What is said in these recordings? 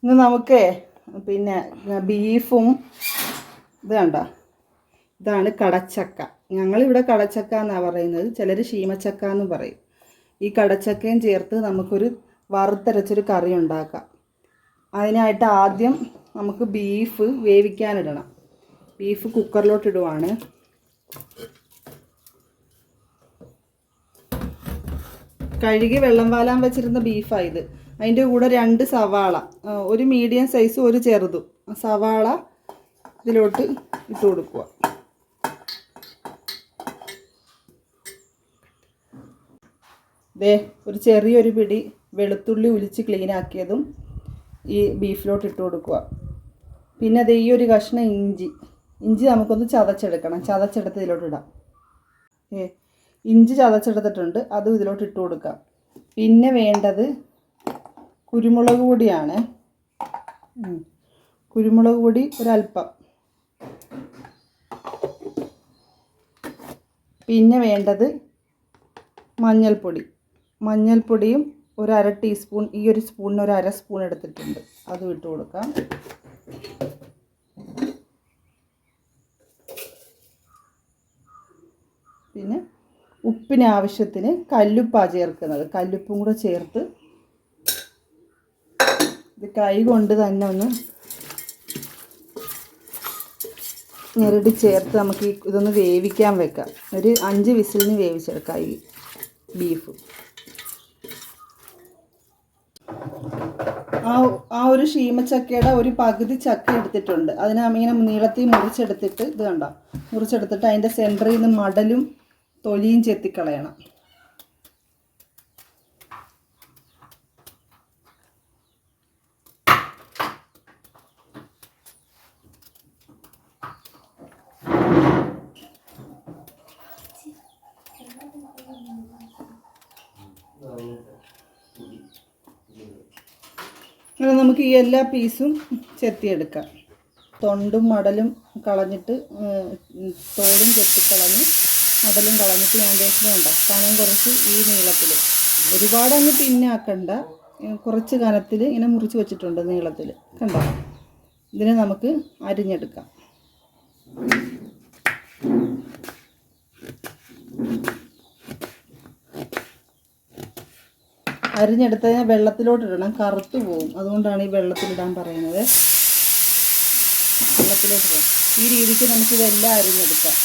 ഇന്ന് നമുക്ക് പിന്നെ ബീഫും ഇത് കണ്ട, ഇതാണ് കടച്ചക്ക. ഞങ്ങളിവിടെ കടച്ചക്ക എന്നാണ് പറയുന്നത്, ചിലർ ശീമച്ചക്ക എന്നും പറയും. ഈ കടച്ചക്കയും ചേർത്ത് നമുക്കൊരു വറുത്തരച്ചൊരു കറി ഉണ്ടാക്കാം. അതിനായിട്ട് ആദ്യം നമുക്ക് ബീഫ് വേവിക്കാനിടണം. ബീഫ് കുക്കറിലോട്ടിടുവാണ്. കഴുകി വെള്ളം വാലാൻ വെച്ചിരുന്ന ബീഫായത്. അതിൻ്റെ കൂടെ 2 സവാള, ഒരു മീഡിയം സൈസും ഒരു ചെറുതും സവാള ഇതിലോട്ട് ഇട്ട് കൊടുക്കുക. ഒരു ചെറിയൊരു പിടി വെളുത്തുള്ളി ഉലിച്ച് ക്ലീൻ ആക്കിയതും ഈ ബീഫിലോട്ട് ഇട്ട് കൊടുക്കുക. പിന്നെ ഈ ഒരു കഷ്ണം ഇഞ്ചി നമുക്കൊന്ന് ചതച്ചെടുക്കണം. ചതച്ചെടുത്ത് ഇതിലോട്ട് ഇടാം. ഇഞ്ചി ചതച്ചെടുത്തിട്ടുണ്ട്, അതും ഇതിലോട്ട് ഇട്ട് കൊടുക്കാം. പിന്നെ വേണ്ടത് കുരുമുളക് പൊടിയാണ്. കുരുമുളക് പൊടി ഒരല്പം. പിന്നെ വേണ്ടത് മഞ്ഞൾപ്പൊടിയും ഒരു 1/2 ടീസ്പൂൺ, ഈ ഒരു സ്പൂണിന് ഒരു 1/2 സ്പൂൺ എടുത്തിട്ടുണ്ട്, അതും ഇട്ട് കൊടുക്കാം. പിന്നെ ഉപ്പിന് ആവശ്യത്തിന് കല്ലുപ്പാണ് ചേർക്കുന്നത്. കല്ലുപ്പും കൂടെ ചേർത്ത് ഇത് കൈ കൊണ്ട് തന്നെ ഒന്ന് ഞെരടി ചേർത്ത് നമുക്ക് ഇതൊന്ന് വേവിക്കാൻ വെക്കാം. ഒരു 5 വിസിലിന് വേവിച്ചെടുക്കാം ഈ ബീഫ്. ആ ഒരു ശീമച്ചക്കയുടെ ഒരു പകുതി ചക്ക എടുത്തിട്ടുണ്ട്. അതിനെ ഇങ്ങനെ നീളത്തിൽ മുറിച്ചെടുത്തിട്ട്, ഇത് കണ്ടോ, മുറിച്ചെടുത്തിട്ട് അതിൻ്റെ സെൻറ്ററിൽ നിന്ന് മടലും തൊലിയും ചെത്തിക്കളയണം. അങ്ങനെ നമുക്ക് ഈ എല്ലാ പീസും ചെത്തിയെടുക്കാം. തൊണ്ടും മടലും കളഞ്ഞിട്ട്, തോടും ചെത്തിക്കളഞ്ഞ് മടലും കളഞ്ഞിട്ട് ഞാൻ ഉണ്ടോ കനം കുറച്ച് ഈ നീളത്തിൽ, ഒരുപാട് അങ്ങ് പിന്നാക്കണ്ട, കുറച്ച് കനത്തിൽ ഇങ്ങനെ മുറിച്ച് വെച്ചിട്ടുണ്ട് നീളത്തിൽ. കണ്ടോ? ഇതിനെ നമുക്ക് അരിഞ്ഞെടുക്കാം. അരിഞ്ഞെടുത്തതിനെ വെള്ളത്തിലോട്ടിടണം, കറുത്തു പോവും. അതുകൊണ്ടാണ് ഈ വെള്ളത്തിലിടാൻ പറയുന്നത്. വെള്ളത്തിലോട്ടിടണം. ഈ രീതിക്ക് നമുക്കിതെല്ലാം അരിഞ്ഞെടുക്കാം.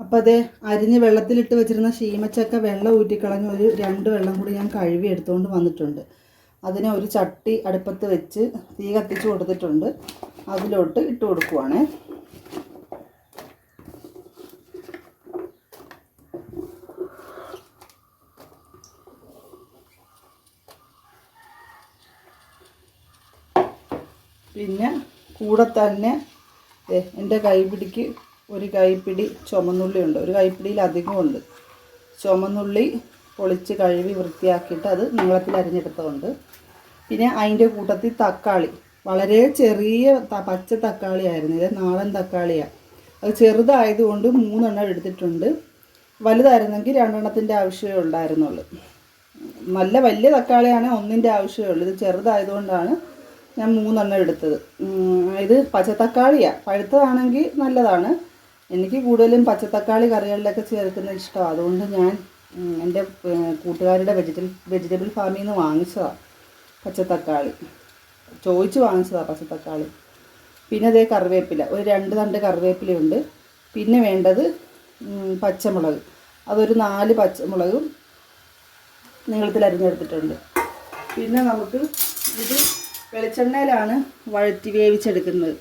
അപ്പോൾ അത് അരിഞ്ഞ് വെള്ളത്തിലിട്ട് വെച്ചിരുന്ന ശീമച്ചക്ക വെള്ളം ഊറ്റിക്കളഞ്ഞ് ഒരു 2 വെള്ളം കൂടി ഞാൻ കഴുകി എടുത്തുകൊണ്ട് വന്നിട്ടുണ്ട്. അതിനെ ഒരു ചട്ടി അടുപ്പത്ത് വെച്ച് തീ കത്തിച്ച് കൊടുത്തിട്ടുണ്ട്. അതിലോട്ട് ഇട്ട് കൊടുക്കുവാണ്. പിന്നെ കൂടെ തന്നെ എൻ്റെ കൈപ്പിടിക്ക് ഒരു കൈപ്പിടി ചുമന്നുള്ളി ഉണ്ട്. ഒരു കൈപ്പിടിയിലധികമുണ്ട്. ചുമന്നുള്ളി പൊളിച്ച് കഴുകി വൃത്തിയാക്കിയിട്ട് അത് നീളത്തിൽ അരിഞ്ഞെടുത്തതുണ്ട്. പിന്നെ അതിൻ്റെ കൂട്ടത്തിൽ തക്കാളി, വളരെ ചെറിയ പച്ച തക്കാളിയായിരുന്നു. ഇത് നാടൻ തക്കാളിയാണ്. അത് ചെറുതായതുകൊണ്ട് 3 എണ്ണം എടുത്തിട്ടുണ്ട്. വലുതായിരുന്നെങ്കിൽ 2 എണ്ണത്തിൻ്റെ ആവശ്യമേ ഉണ്ടായിരുന്നുള്ളൂ. നല്ല വലിയ തക്കാളിയാണ് 1ൻ്റെ ആവശ്യമേ ഉള്ളൂ. ഇത് ചെറുതായതുകൊണ്ടാണ് ഞാൻ 3 എണ്ണം എടുത്തത്. ഇത് പച്ചത്തക്കാളിയാണ്. പഴുത്തതാണെങ്കിൽ നല്ലതാണ്. എനിക്ക് കൂടുതലും പച്ചത്തക്കാളി കറികളിലൊക്കെ ചേർക്കുന്നത് ഇഷ്ടമാണ്. അതുകൊണ്ട് ഞാൻ എൻ്റെ കൂട്ടുകാരുടെ വെജിറ്റബിൾ ഫാമിൽ നിന്ന് വാങ്ങിച്ചതാണ് പച്ചത്തക്കാളി. ചോദിച്ച് വാങ്ങിച്ചതാണ് പച്ചത്തക്കാളി. പിന്നെ അതേ കറിവേപ്പില, ഒരു 2 തണ്ട് കറിവേപ്പിലയുണ്ട്. പിന്നെ വേണ്ടത് പച്ചമുളക്, അതൊരു 4 പച്ചമുളകും നീളത്തിൽ അരിഞ്ഞെടുത്തിട്ടുണ്ട്. പിന്നെ നമുക്ക് ഇത് വെളിച്ചെണ്ണയിലാണ് വഴറ്റിയെടുക്കുന്നത്.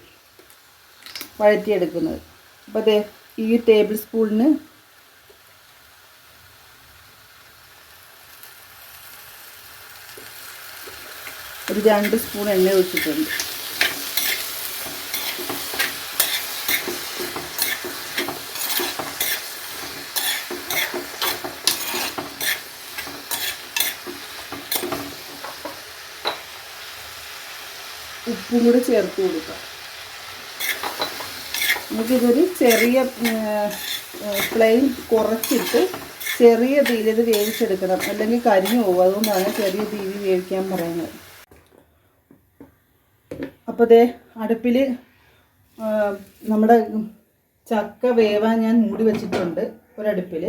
അപ്പോൾ ദേ ഈ ടേബിൾ സ്പൂണിന് ഒരു 2 സ്പൂൺ എണ്ണ ഒഴിച്ചിട്ടുണ്ട്. ഉപ്പും കൂടി ചേർത്ത് കൊടുക്കാം. നമുക്കിതൊരു ചെറിയ ഫ്ലെയിം കുറച്ചിട്ട് ചെറിയ തീയിൽ ഇത് വേവിച്ചെടുക്കണം, അല്ലെങ്കിൽ കരിഞ്ഞു പോകും. അതുകൊണ്ടാണ് ചെറിയ തീയിൽ വേവിക്കാൻ പറയുന്നത്. അപ്പോൾ ദേ അടുപ്പിൽ നമ്മുടെ ചക്ക വേവാൻ ഞാൻ മൂടി വെച്ചിട്ടുണ്ട് ഒരടുപ്പിൽ.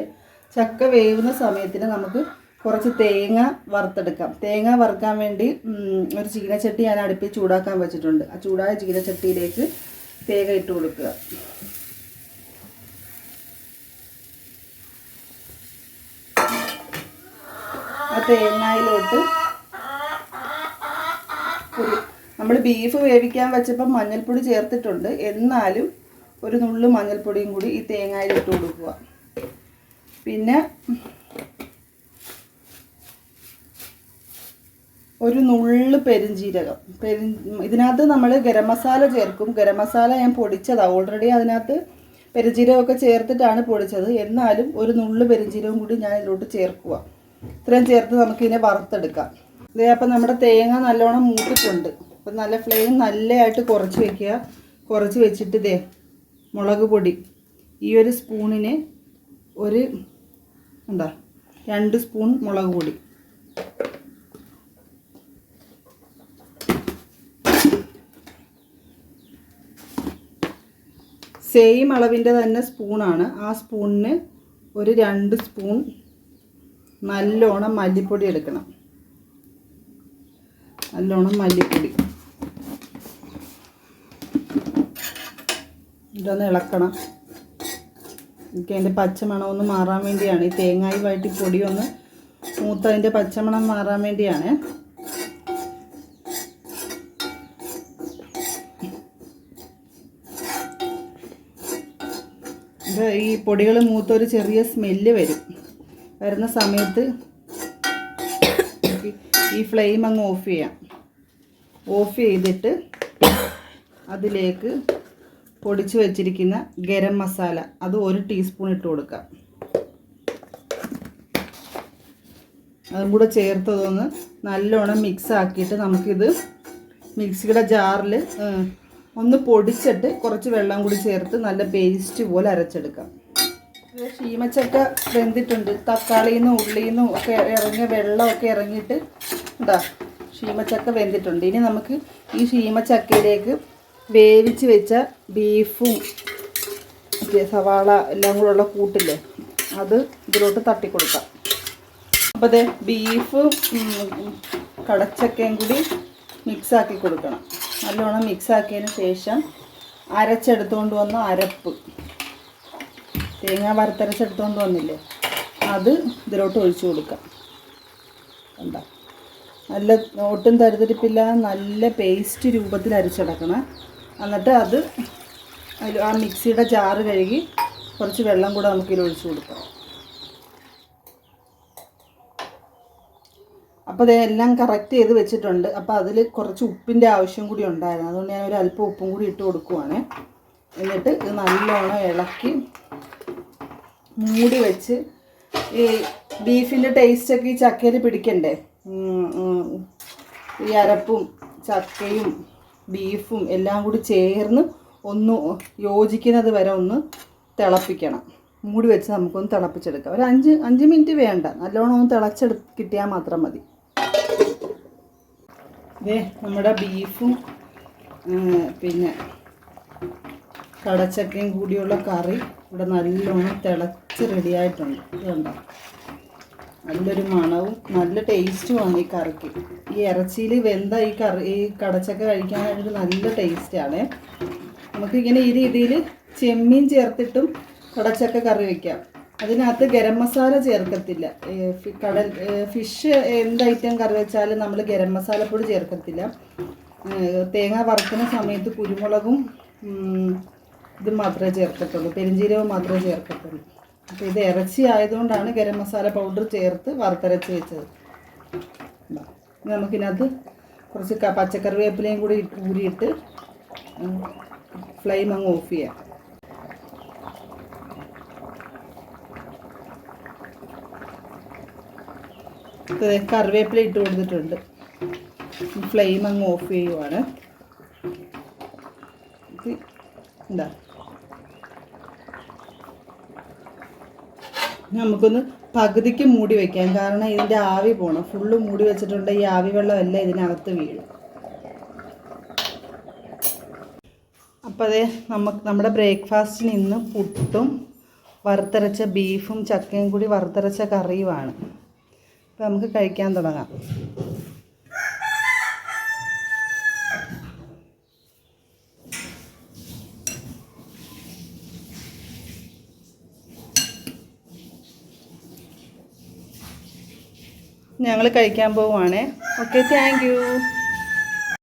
ചക്ക വേവുന്ന സമയത്തിന് നമുക്ക് കുറച്ച് തേങ്ങ വറുത്തെടുക്കാം. തേങ്ങ വറുക്കാൻ വേണ്ടി ഒരു ചീനച്ചട്ടി ഞാൻ അടുപ്പിൽ ചൂടാക്കാൻ വെച്ചിട്ടുണ്ട്. ആ ചൂടായ ചീനച്ചട്ടിയിലേക്ക് തേങ്ങ ഇട്ട് കൊടുക്കുക. ആ തേങ്ങയിലോട്ട് നമ്മൾ ബീഫ് വേവിക്കാൻ വെച്ചപ്പോൾ മഞ്ഞൾപ്പൊടി ചേർത്തിട്ടുണ്ട്. എന്നാലും ഒരു നുള്ളു മഞ്ഞൾപ്പൊടിയും കൂടി ഈ തേങ്ങയിൽ ഇട്ട് കൊടുക്കുക. പിന്നെ ഒരു നുള്ളു പെരുംജീരകം. ഇതിനകത്ത് നമ്മൾ ഗരം മസാല ചേർക്കും. ഗരം മസാല ഞാൻ പൊടിച്ചതാണ് ഓൾറെഡി. അതിനകത്ത് പെരുംജീരകമൊക്കെ ചേർത്തിട്ടാണ് പൊടിച്ചത്. എന്നാലും ഒരു നുള്ളു പെരുംജീരകം കൂടി ഞാൻ ഇതിലോട്ട് ചേർക്കുക. ഇത്രയും ചേർത്ത് നമുക്കിതിനെ വറുത്തെടുക്കാം. ഇതേ അപ്പം നമ്മുടെ തേങ്ങ നല്ലോണം മൂത്തിട്ടുണ്ട്. അപ്പം നല്ല ഫ്ലെയിം നല്ലതായിട്ട് കുറച്ച് വയ്ക്കുക. കുറച്ച് വെച്ചിട്ട് ഇതേ മുളക് പൊടി ഈ ഒരു സ്പൂണിന് ഒരു 2 സ്പൂൺ മുളക് പൊടി, സെയിം അളവിൻ്റെ തന്നെ സ്പൂണാണ്. ആ സ്പൂണിന് ഒരു 2 സ്പൂൺ നല്ലോണം മല്ലിപ്പൊടി എടുക്കണം. നല്ലോണം മല്ലിപ്പൊടി ഇതൊന്ന് ഇളക്കണം. എനിക്ക് അതിൻ്റെ പച്ചമണം ഒന്ന് മാറാൻ വേണ്ടിയാണ്. ഈ തേങ്ങായി വഴറ്റി പൊടി ഒന്ന് മൂത്തതിൻ്റെ പച്ചമണം മാറാൻ വേണ്ടിയാണ്. ഇത് ഈ പൊടികൾ മൂത്തൊരു ചെറിയ സ്മെല്ല് വരുന്ന സമയത്ത് ഈ ഫ്ലെയിം അങ്ങ് ഓഫ് ചെയ്യാം. ഓഫ് ചെയ്തിട്ട് അതിലേക്ക് പൊടിച്ച് വെച്ചിരിക്കുന്ന ഗരം മസാല അത് 1 ടീസ്പൂൺ ഇട്ട് കൊടുക്കാം. അതും കൂടെ ചേർത്തതൊന്ന് നല്ലോണം മിക്സ് ആക്കിയിട്ട് നമുക്കിത് മിക്സിയുടെ ജാറിൽ ഒന്ന് പൊടിച്ചിട്ട് കുറച്ച് വെള്ളം കൂടി ചേർത്ത് നല്ല പേസ്റ്റ് പോലെ അരച്ചെടുക്കാം. ശീമച്ചക്ക വെന്തിട്ടുണ്ട്. തക്കാളിയിൽ നിന്നും ഉള്ളിയിൽ നിന്നും ഒക്കെ ഇറങ്ങിയ വെള്ളമൊക്കെ ഇറങ്ങിയിട്ട് ശീമച്ചക്ക വെന്തിട്ടുണ്ട്. ഇനി നമുക്ക് ഈ ശീമച്ചക്കയിലേക്ക് വേവിച്ച് വെച്ച ബീഫും സവാള എല്ലാം കൂടെ ഉള്ള കൂട്ടില്ലേ അത് ഇതിലോട്ട് തട്ടിക്കൊടുക്കാം. അപ്പോൾ അതെ ബീഫും കടച്ചക്കയും കൂടി മിക്സാക്കി കൊടുക്കണം. നല്ലോണം മിക്സാക്കിയതിന് ശേഷം അരച്ചെടുത്തുകൊണ്ട് വന്ന അരപ്പ്, തേങ്ങ വറുത്തരച്ചെടുത്തുകൊണ്ട് വന്നില്ലേ അത് ഇതിലോട്ട് ഒഴിച്ചു കൊടുക്കാം. എന്താ നല്ല ഒട്ടും തരുതരിപ്പില്ല, നല്ല പേസ്റ്റ് രൂപത്തിൽ അരച്ചെടുക്കണം. എന്നിട്ട് അത് ആ മിക്സിയുടെ ജാറ് കഴുകി കുറച്ച് വെള്ളം കൂടെ നമുക്കിതിൽ ഒഴിച്ചു കൊടുക്കാം. അപ്പോൾ ഇതെല്ലാം കറക്റ്റ് ചെയ്ത് വെച്ചിട്ടുണ്ട്. അപ്പോൾ അതിൽ കുറച്ച് ഉപ്പിൻ്റെ ആവശ്യം കൂടി ഉണ്ടായിരുന്നു. അതുകൊണ്ട് ഞാൻ ഒരു അല്പം ഉപ്പും കൂടി ഇട്ട് കൊടുക്കുവാണ്. എന്നിട്ട് ഇത് നല്ലോണം ഇളക്കി മൂടി വെച്ച് ഈ ബീഫിൻ്റെ ടേസ്റ്റൊക്കെ ഈ ചക്കയിൽ പിടിക്കണ്ടേ, ഈ അരപ്പും ചക്കയും ബീഫും എല്ലാം കൂടി ചേർന്ന് ഒന്ന് യോജിക്കുന്നത് വരെ ഒന്ന് തിളപ്പിക്കണം. മൂടി വെച്ച് നമുക്കൊന്ന് തിളപ്പിച്ചെടുക്കാം. ഒരു 5 മിനിറ്റ് വേണ്ട, നല്ലോണം ഒന്ന് കിട്ടിയാൽ മാത്രം മതി. ഇതേ നമ്മുടെ ബീഫും പിന്നെ കടച്ചക്കയും കൂടിയുള്ള കറി ഇവിടെ നല്ലോണം തിളച്ച് റെഡിയായിട്ടുണ്ട്. ഇതുണ്ടോ, നല്ലൊരു മണവും നല്ല ടേസ്റ്റുമാണ് ഈ കറിക്ക്. ഈ ഇറച്ചിയിൽ വെന്ത ഈ കടച്ചക്ക കഴിക്കാനായിട്ട് നല്ല ടേസ്റ്റാണ്. നമുക്കിങ്ങനെ ഈ രീതിയിൽ ചെമ്മീൻ ചേർത്തിട്ടും കടച്ചക്ക കറി വയ്ക്കാം. അതിനകത്ത് ഗരം മസാല ചേർക്കത്തില്ല. ഫിഷ് എന്ത് ഐറ്റം കറി വെച്ചാലും നമ്മൾ ഗരം മസാലപ്പൊടി ചേർക്കത്തില്ല. തേങ്ങ വറുക്കുന്ന സമയത്ത് കുരുമുളകും ഇതും മാത്രമേ ചേർക്കത്തുള്ളൂ, പെരുംജീരകവും മാത്രമേ ചേർക്കത്തുള്ളൂ. അപ്പോൾ ഇത് ഇറച്ചി ആയതുകൊണ്ടാണ് ഗരം മസാല പൗഡർ ചേർത്ത് വറുത്തരച്ച് വെച്ചത്. നമുക്കിനകത്ത് കുറച്ച് പച്ചക്കറിവേപ്പിലയും കൂടി ഊരിയിട്ട് ഫ്ലെയിം അങ്ങ് ഓഫ് ചെയ്യാം. കറിവേപ്പില ഇട്ട് കൊടുത്തിട്ടുണ്ട്. ഫ്ലെയിം അങ്ങ് ഓഫ് ചെയ്യുവാണ്. എന്താ നമുക്കൊന്ന് പകുതിക്ക് മൂടി വയ്ക്കാം. കാരണം ഇതിൻ്റെ ആവി പോകണം. ഫുള്ള് മൂടി വെച്ചിട്ടുണ്ട്, ഈ ആവി വെള്ളം എല്ലാം ഇതിനകത്ത് വീഴും. അപ്പോൾ അതേ നമ്മുടെ ബ്രേക്ക്ഫാസ്റ്റിന് ഇന്ന് പുട്ടും വറുത്തരച്ച ബീഫും ചക്കയും കൂടി വറുത്തരച്ച കറിയുമാണ്. അപ്പോൾ നമുക്ക് കഴിക്കാൻ തുടങ്ങാം. ഞങ്ങൾ കഴിക്കാൻ പോവുകയാണേ. Okay, thank you.